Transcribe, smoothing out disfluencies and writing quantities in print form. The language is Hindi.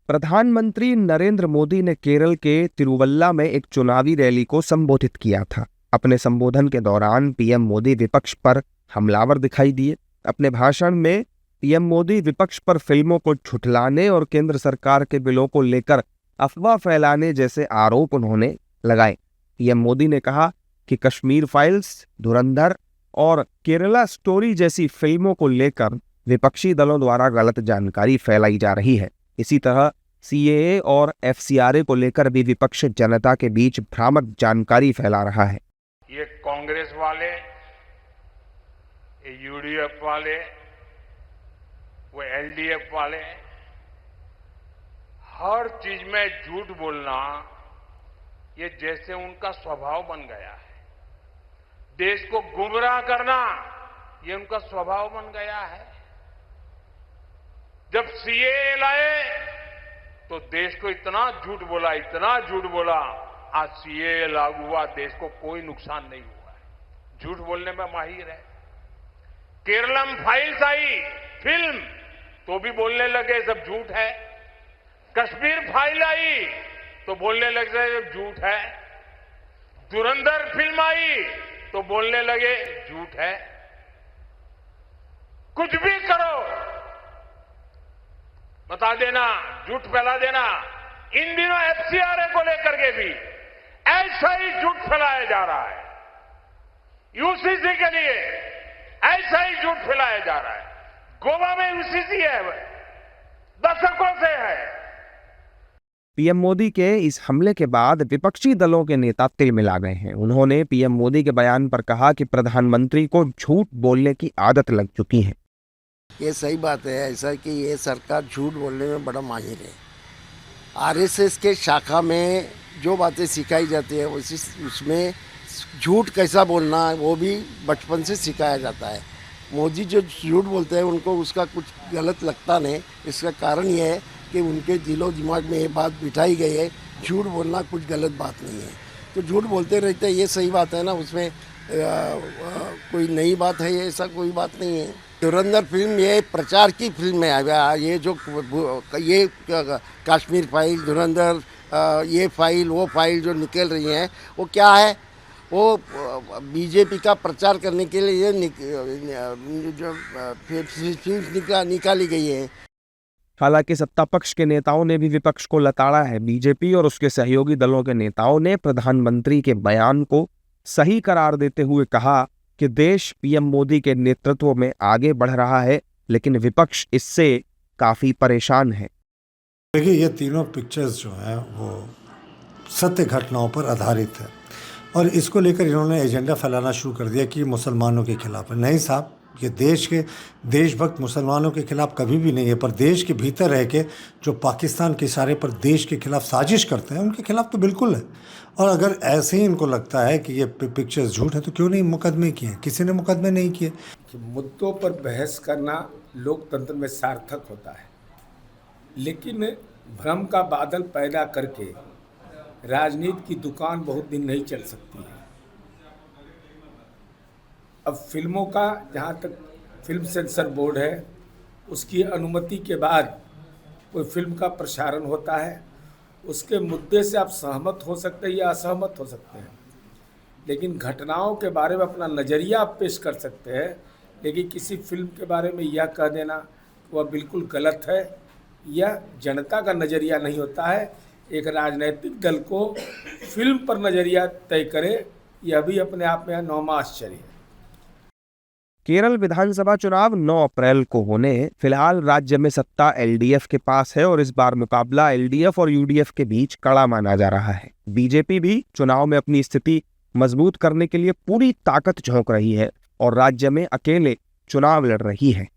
प्रधानमंत्री नरेंद्र मोदी ने केरल के तिरुवल्ला में एक चुनावी रैली को संबोधित किया था। अपने संबोधन के दौरान पीएम मोदी विपक्ष पर हमलावर दिखाई दिए। अपने भाषण में पीएम मोदी विपक्ष पर फिल्मों को झुठलाने और केंद्र सरकार के बिलों को लेकर अफवाह फैलाने जैसे आरोप उन्होंने लगाए। पीएम मोदी ने कहा कि कश्मीर फाइल्स, धुरंधर और केरला स्टोरी जैसी फिल्मों को लेकर विपक्षी दलों द्वारा गलत जानकारी फैलाई जा रही है। इसी तरह सीएए और एफसीआरए को लेकर भी विपक्ष जनता के बीच भ्रामक जानकारी फैला रहा है। ये कांग्रेस वाले, ये यूडीएफ वाले, वो एलडीएफ वाले, हर चीज में झूठ बोलना ये जैसे उनका स्वभाव बन गया है। देश को गुमराह करना ये उनका स्वभाव बन गया है। जब सीएए लाए तो देश को इतना झूठ बोला, इतना झूठ बोला, आज सीएए लागू हुआ, देश को कोई नुकसान नहीं हुआ है। झूठ बोलने में माहिर है। केरलम फाइल्स आई फिल्म तो भी बोलने लगे सब झूठ है। कश्मीर फाइल आई तो बोलने लगे सब झूठ है। धुरंधर फिल्म आई तो बोलने लगे झूठ है। कुछ भी करो, बता देना, झूठ फैला देना। इन दिनों एफसीआरए को लेकर के भी ऐसा ही झूठ फैलाया जा रहा है। यूसीसी के लिए ऐसा ही झूठ फैलाया जा रहा है। गोवा में यूसीसी है, दशकों से है। पीएम मोदी के इस हमले के बाद विपक्षी दलों के नेता तिल मिला गए हैं। उन्होंने पीएम मोदी के बयान पर कहा कि प्रधानमंत्री को झूठ बोलने की आदत लग चुकी है। ये सही बात है, ऐसा कि ये सरकार झूठ बोलने में बड़ा माहिर है। आरएसएस के शाखा में जो बातें सिखाई जाती है उसमें झूठ कैसा बोलना वो भी बचपन से सिखाया जाता है। मोदी जो झूठ बोलते हैं उनको उसका कुछ गलत लगता नहीं। इसका कारण ये है कि उनके दिलो दिमाग में ये बात बिठाई गई है, झूठ बोलना कुछ गलत बात नहीं है। तो झूठ बोलते रहते हैं, ये सही बात है ना, उसमें कोई नई बात है, ऐसा कोई बात नहीं है। धुरंधर फिल्म ये प्रचार की फिल्म है। ये जो ये कश्मीर फाइल, धुरंधर, ये फाइल, वो फाइल जो निकल रही हैं वो क्या है, वो बीजेपी का प्रचार करने के लिए जो फिल्म निकाली गई है। हालांकि सत्ता पक्ष के नेताओं ने भी विपक्ष को लताड़ा है। बीजेपी और उसके सहयोगी दलों के नेताओं ने प्रधानमंत्री के बयान को सही करार देते हुए कहा कि देश पीएम मोदी के नेतृत्व में आगे बढ़ रहा है, लेकिन विपक्ष इससे काफी परेशान है। देखिए, ये तीनों पिक्चर्स जो हैं वो सत्य घटनाओं पर आधारित है और इसको लेकर इन्होंने एजेंडा फैलाना शुरू कर दिया कि मुसलमानों के खिलाफ है। नहीं साहब, ये देशभक्त मुसलमानों के खिलाफ कभी भी नहीं है, पर देश के भीतर रह के जो पाकिस्तान के इशारे पर देश के खिलाफ साजिश करते हैं उनके खिलाफ तो बिल्कुल है। और अगर ऐसे ही इनको लगता है कि ये पिक्चर्स झूठ है तो क्यों नहीं मुकदमे किए? किसी ने मुकदमे नहीं किए। कि मुद्दों पर बहस करना लोकतंत्र में सार्थक होता है, लेकिन भ्रम का बादल पैदा करके राजनीति की दुकान बहुत दिन नहीं चल सकती है। अब फिल्मों का जहाँ तक फिल्म सेंसर बोर्ड है, उसकी अनुमति के बाद कोई फिल्म का प्रसारण होता है, उसके मुद्दे से आप सहमत हो सकते हैं या असहमत हो सकते हैं, लेकिन घटनाओं के बारे में अपना नज़रिया आप पेश कर सकते हैं। लेकिन किसी फिल्म के बारे में यह कह देना वह बिल्कुल गलत है, यह जनता का नज़रिया नहीं होता है। एक राजनीतिक दल को फिल्म पर नज़रिया तय करे, यह भी अपने आप में नौमा आश्चर्य है। केरल विधानसभा चुनाव 9 अप्रैल को होने हैं। फिलहाल राज्य में सत्ता एलडीएफ के पास है और इस बार मुकाबला एलडीएफ और यूडीएफ के बीच कड़ा माना जा रहा है। बीजेपी भी चुनाव में अपनी स्थिति मजबूत करने के लिए पूरी ताकत झोंक रही है और राज्य में अकेले चुनाव लड़ रही है।